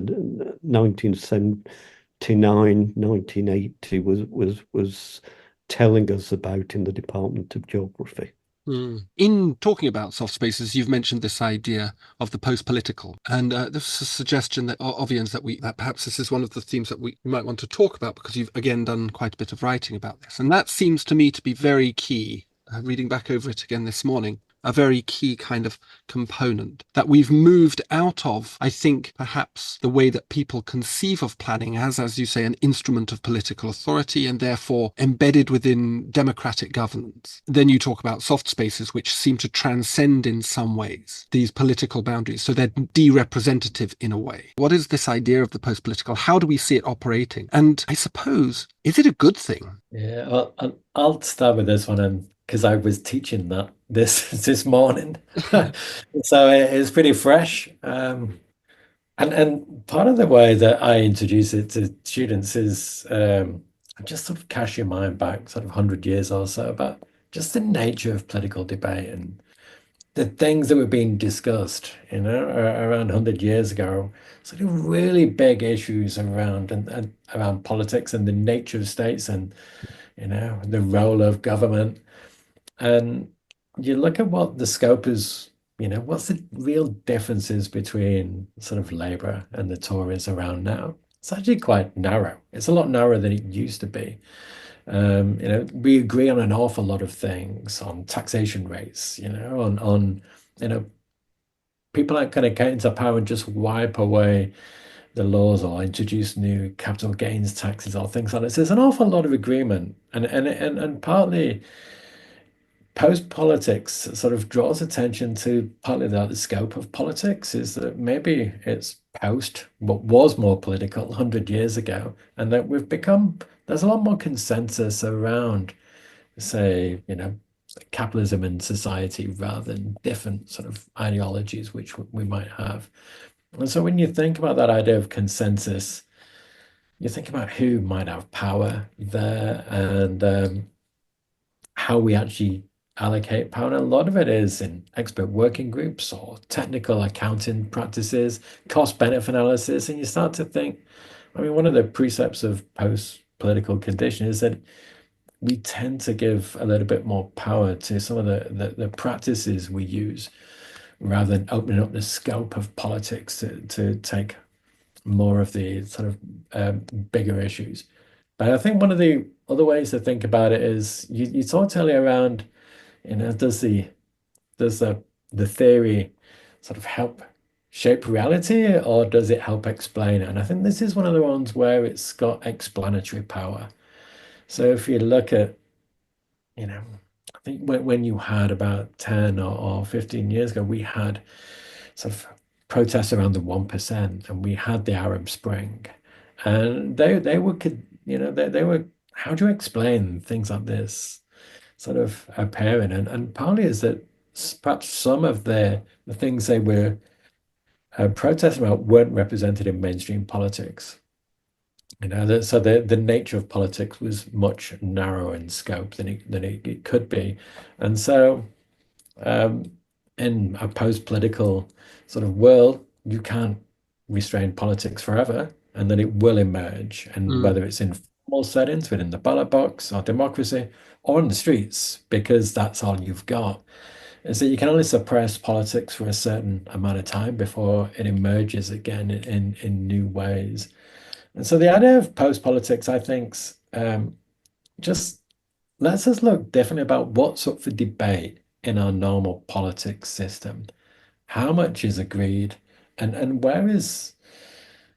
1980 was telling us about in the Department of Geography. In talking about soft spaces, you've mentioned this idea of the post-political, and there's a suggestion that of Iain's that perhaps this is one of the themes that we might want to talk about, because you've again done quite a bit of writing about this, and that seems to me to be very key. Reading back over it again this morning, a very key kind of component that we've moved out of, I think, perhaps the way that people conceive of planning as you say, an instrument of political authority and therefore embedded within democratic governance. Then you talk about soft spaces, which seem to transcend in some ways these political boundaries. So they're de-representative in a way. What is this idea of the post-political? How do we see it operating? And I suppose, is it a good thing? Yeah, well, I'll start with this one, because I was teaching that this morning, so it's pretty fresh. And part of the way that I introduce it to students is just sort of cast your mind back sort of 100 years or so about just the nature of political debate and the things that were being discussed, around 100 years ago, sort of really big issues around and around politics and the nature of states and the role of government. And you look at what the scope is, what's the real differences between sort of Labour and the Tories around now? It's actually quite narrow. It's a lot narrower than it used to be. We agree on an awful lot of things, on taxation rates, on people aren't going to get into power and just wipe away the laws or introduce new capital gains taxes or things like this. There's an awful lot of agreement, and partly post-politics sort of draws attention to partly the scope of politics is that maybe it's post what was more political 100 years ago, and that there's a lot more consensus around, say, capitalism and society rather than different sort of ideologies which we might have. And so when you think about that idea of consensus, you think about who might have power there and how we actually allocate power. And a lot of it is in expert working groups or technical accounting practices, cost benefit analysis. And you start to think, I mean, one of the precepts of post-political condition is that we tend to give a little bit more power to some of the practices we use rather than opening up the scope of politics to take more of the sort of bigger issues. But I think one of the other ways to think about it is you talked earlier around, does the theory sort of help shape reality or does it help explain it? And I think this is one of the ones where it's got explanatory power. So if you look at, I think when you had about 10 or 15 years ago, we had sort of protests around the 1%, and we had the Arab Spring. And they were could they were how do you explain things like this sort of appearing? And partly is that perhaps some of the things they were protesting about weren't represented in mainstream politics. So the nature of politics was much narrower in scope than it could be. And so um, in a post-political sort of world, you can't restrain politics forever, and then it will emerge. And Mm, whether it's in formal settings within the ballot box or democracy or on the streets, because that's all you've got. And so you can only suppress politics for a certain amount of time before it emerges again in new ways. And so the idea of post-politics, I think, just lets us look differently about what's up for debate in our normal politics system. How much is agreed, and where is,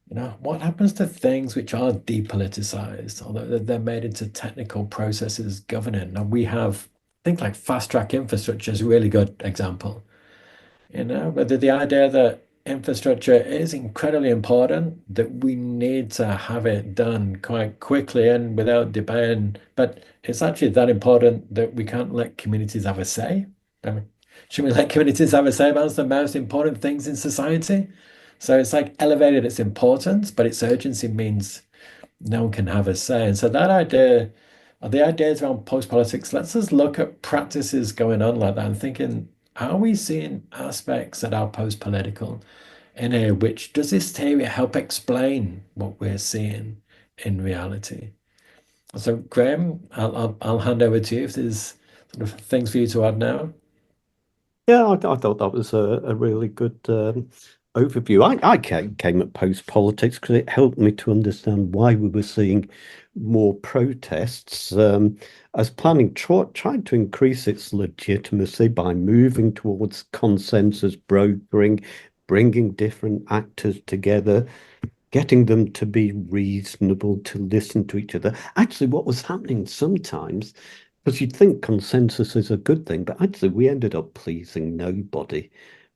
what happens to things which are depoliticized, although they're made into technical processes governing. And we have things like fast track infrastructure is a really good example. Whether the idea that infrastructure is incredibly important, that we need to have it done quite quickly and without debating, but it's actually that important that we can't let communities have a say. I mean, should we let communities have a say about the most important things in society? So it's like elevated its importance, but its urgency means no one can have a say. And so that idea, or the ideas around post-politics, lets us look at practices going on like that and thinking, are we seeing aspects that are post-political in here? Which does this theory help explain what we're seeing in reality? So, Graham, I'll hand over to you if there's sort of things for you to add now. Yeah, I thought that was a really good overview. I came at post-politics because it helped me to understand why we were seeing more protests, as planning tried to increase its legitimacy by moving towards consensus brokering, bringing different actors together, getting them to be reasonable, to listen to each other. Actually, what was happening sometimes, because you'd think consensus is a good thing, but actually we ended up pleasing nobody.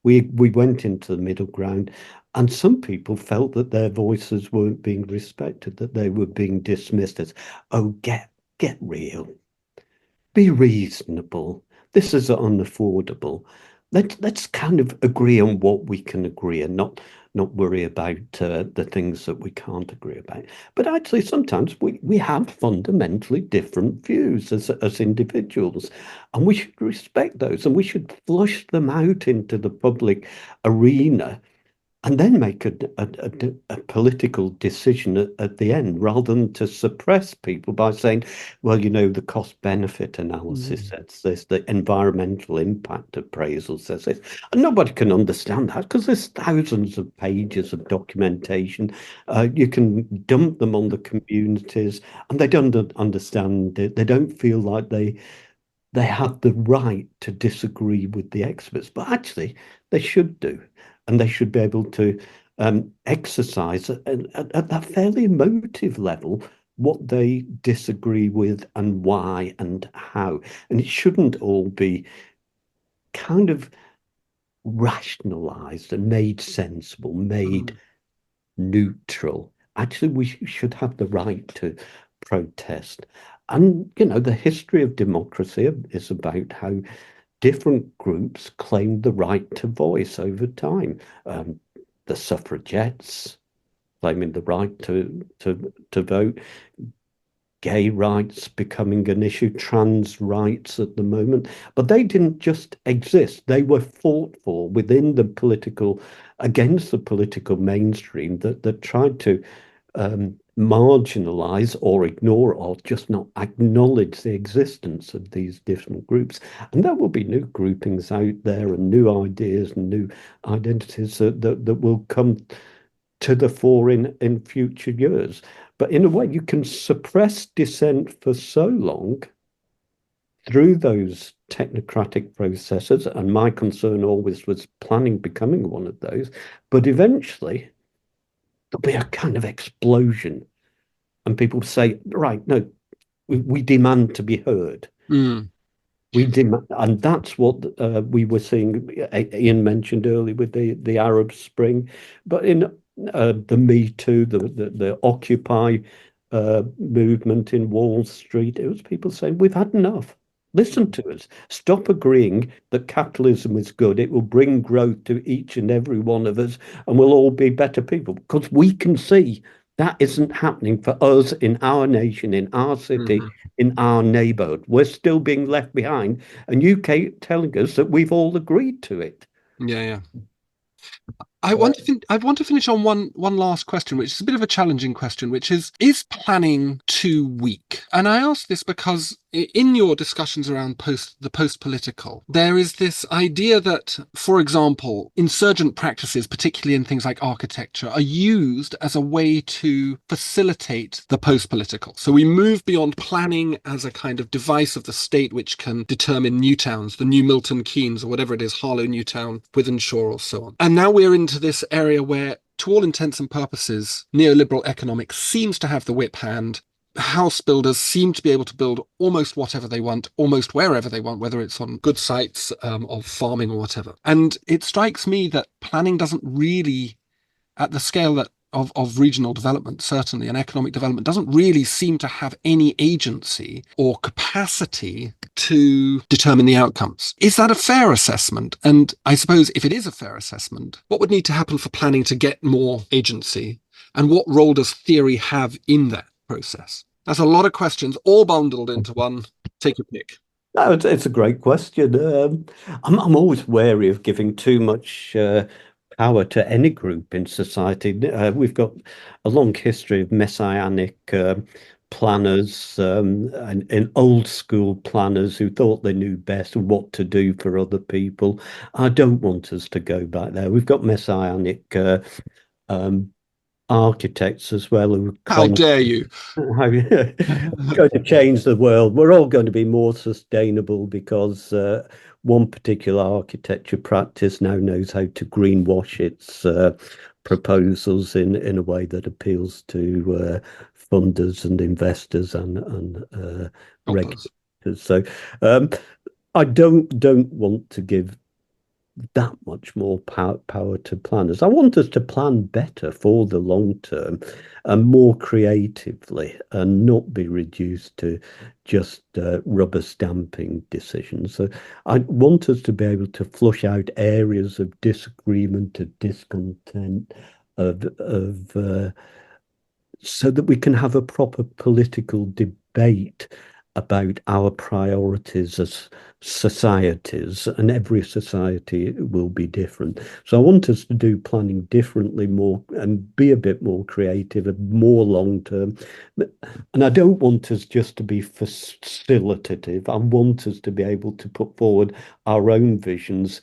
We went into the middle ground, and some people felt that their voices weren't being respected, that they were being dismissed as, oh, get real, be reasonable. This is unaffordable. Let's kind of agree on what we can agree and not worry about the things that we can't agree about. But actually, sometimes we have fundamentally different views as individuals, and we should respect those, and we should flush them out into the public arena and then make a political decision at the end, rather than to suppress people by saying, well, the cost benefit analysis mm, says this, the environmental impact appraisal says this. And nobody can understand that because there's thousands of pages of documentation. You can dump them on the communities and they don't understand it. They don't feel like they have the right to disagree with the experts, but actually they should do. And they should be able to exercise at that fairly emotive level what they disagree with and why and how. And it shouldn't all be kind of rationalized and made sensible, made mm, neutral. Actually, we should have the right to protest. And, the history of democracy is about how different groups claimed the right to voice over time. The suffragettes, claiming the right to vote, gay rights becoming an issue, trans rights at the moment. But they didn't just exist. They were fought for within the political, against the political mainstream that tried to marginalize or ignore or just not acknowledge the existence of these different groups. And there will be new groupings out there and new ideas and new identities that will come to the fore in future years. But in a way, you can suppress dissent for so long through those technocratic processes. And my concern always was planning becoming one of those. But eventually, there'll be a kind of explosion. And people say, right, no, we demand to be heard. We demand, and that's what we were seeing. Iain mentioned earlier with the Arab Spring, but in the Me Too, the Occupy movement in Wall Street, it was people saying, we've had enough. Listen to us. Stop agreeing that capitalism is good. It will bring growth to each and every one of us, and we'll all be better people. Because we can see that isn't happening for us in our nation, in our city, in our neighborhood. We're still being left behind, and you keep telling us that we've all agreed to it. Yeah. I want to finish on one last question, which is a bit of a challenging question, which is planning too weak? And I ask this because in your discussions around the post-political, there is this idea that, for example, insurgent practices, particularly in things like architecture, are used as a way to facilitate the post-political. So we move beyond planning as a kind of device of the state which can determine new towns, the new Milton Keynes or whatever it is, Harlow Newtown, Wythenshawe or so on. And now we're into this area where, to all intents and purposes, neoliberal economics seems to have the whip hand. House builders seem to be able to build almost whatever they want, almost wherever they want, whether it's on good sites of farming or whatever. And it strikes me that planning doesn't really, at the scale that of regional development, certainly, and economic development, doesn't really seem to have any agency or capacity to determine the outcomes. Is that a fair assessment? And I suppose if it is a fair assessment, what would need to happen for planning to get more agency? And what role does theory have in that process? That's a lot of questions, all bundled into one. Take your pick. No, it's a great question. I'm always wary of giving too much power to any group in society. We've got a long history of messianic planners and old school planners who thought they knew best what to do for other people. I don't want us to go back there. We've got messianic architects as well who How claim dare you? going to change the world. We're all going to be more sustainable because one particular architecture practice now knows how to greenwash its proposals in a way that appeals to funders and investors and regulators. So I don't want to give that much more power to planners. I want us to plan better for the long term and more creatively and not be reduced to just rubber stamping decisions. So I want us to be able to flush out areas of disagreement, of discontent, so that we can have a proper political debate about our priorities as societies, and every society will be different. So I want us to do planning differently, more, and be a bit more creative and more long term. And I don't want us just to be facilitative. I want us to be able to put forward our own visions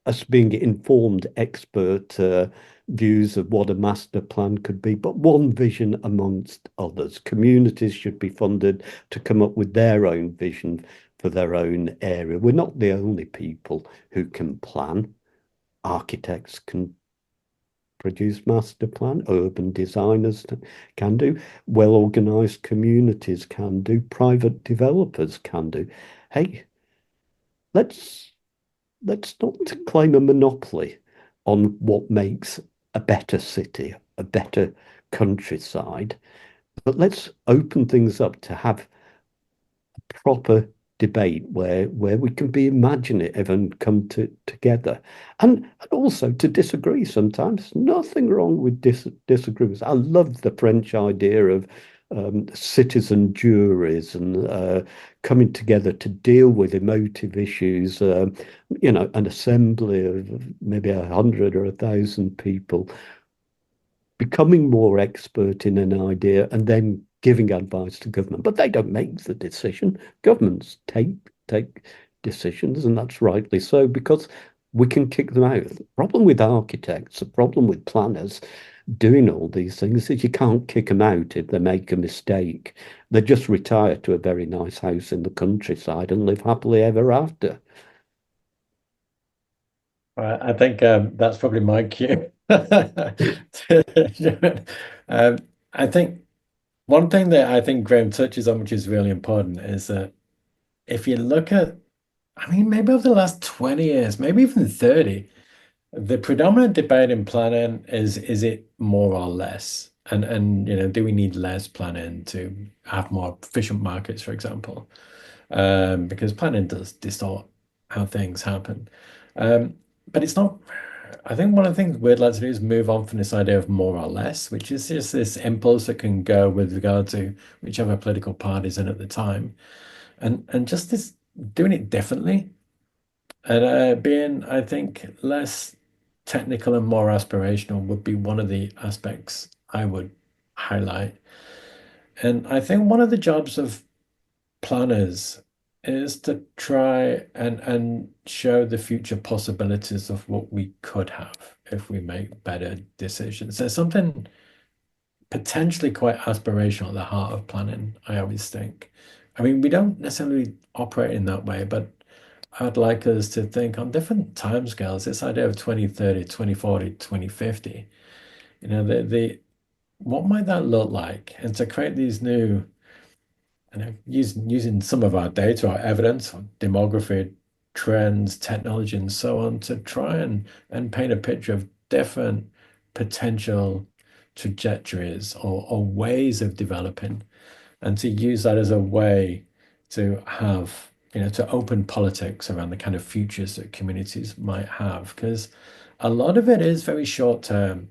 as being informed expert views of what a master plan could be, but one vision amongst others. Communities should be funded to come up with their own vision for their own area. We're not the only people who can plan. Architects can produce master plan, urban designers can do, well-organized communities can do, private developers can do. Hey, let's not claim a monopoly on what makes a better city, a better countryside, but let's open things up to have proper debate where we can be imaginative and come together, and also to disagree sometimes. Nothing wrong with disagreements. I love the French idea of citizen juries and coming together to deal with emotive issues. An assembly of maybe 100 or 1,000 people becoming more expert in an idea and then giving advice to government. But they don't make the decision. Governments take decisions, and that's rightly so, because we can kick them out. The problem with architects, the problem with planners doing all these things is you can't kick them out if they make a mistake. They just retire to a very nice house in the countryside and live happily ever after. I think that's probably my cue. I think one thing that I think Graham touches on, which is really important, is that if you look at, I mean, maybe over the last 20 years, maybe even 30, the predominant debate in planning is it more or less? And do we need less planning to have more efficient markets, for example? Because planning does distort how things happen. But it's not. I think one of the things we'd like to do is move on from this idea of more or less, which is just this impulse that can go with regard to whichever political party's in at the time, and just this doing it differently, and being, I think, less technical and more aspirational would be one of the aspects I would highlight. And I think one of the jobs of planners is to try and show the future possibilities of what we could have if we make better decisions. There's something potentially quite aspirational at the heart of planning, I always think. I mean, we don't necessarily operate in that way, but I'd like us to think on different timescales, this idea of 2030, 2040, 2050, what might that look like? And to create these new, using some of our data, our evidence, demography, trends, technology, and so on, to try and paint a picture of different potential trajectories or ways of developing, and to use that as a way to have, to open politics around the kind of futures that communities might have. Because a lot of it is very short term.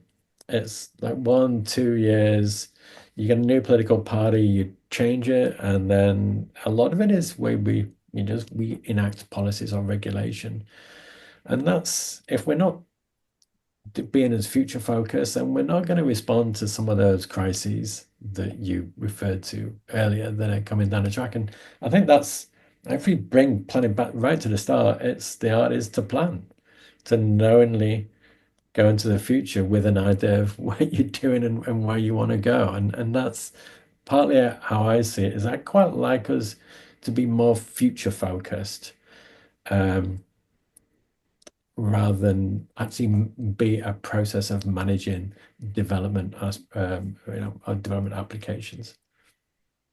It's like 1-2 years, you get a new political party, you change it, and then a lot of it is where we enact policies or regulation. And that's, if we're not being as future focused, then we're not going to respond to some of those crises that you referred to earlier that are coming down the track. And I think that's, if we bring planning back right to the start, it's the art is to plan, to knowingly go into the future with an idea of what you're doing and where you want to go. And that's partly how I see it, is I quite like us to be more future focused, rather than actually be a process of managing development as development applications.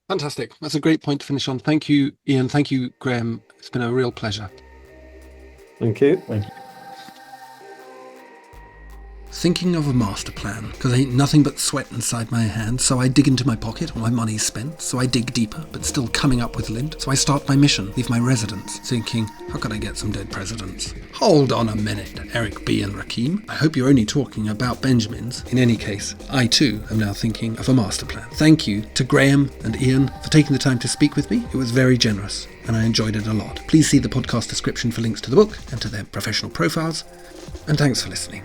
Fantastic. That's a great point to finish on. Thank you, Iain. Thank you, Graham. It's been a real pleasure. Thank you. Thank you. Thinking of a master plan, because ain't nothing but sweat inside my hands, so I dig into my pocket while my money's spent, so I dig deeper, but still coming up with lint, so I start my mission, leave my residence, thinking, how can I get some dead presidents? Hold on a minute, Eric B. and Rakim. I hope you're only talking about Benjamins. In any case, I too am now thinking of a master plan. Thank you to Graham and Iain for taking the time to speak with me. It was very generous, and I enjoyed it a lot. Please see the podcast description for links to the book and to their professional profiles, and thanks for listening.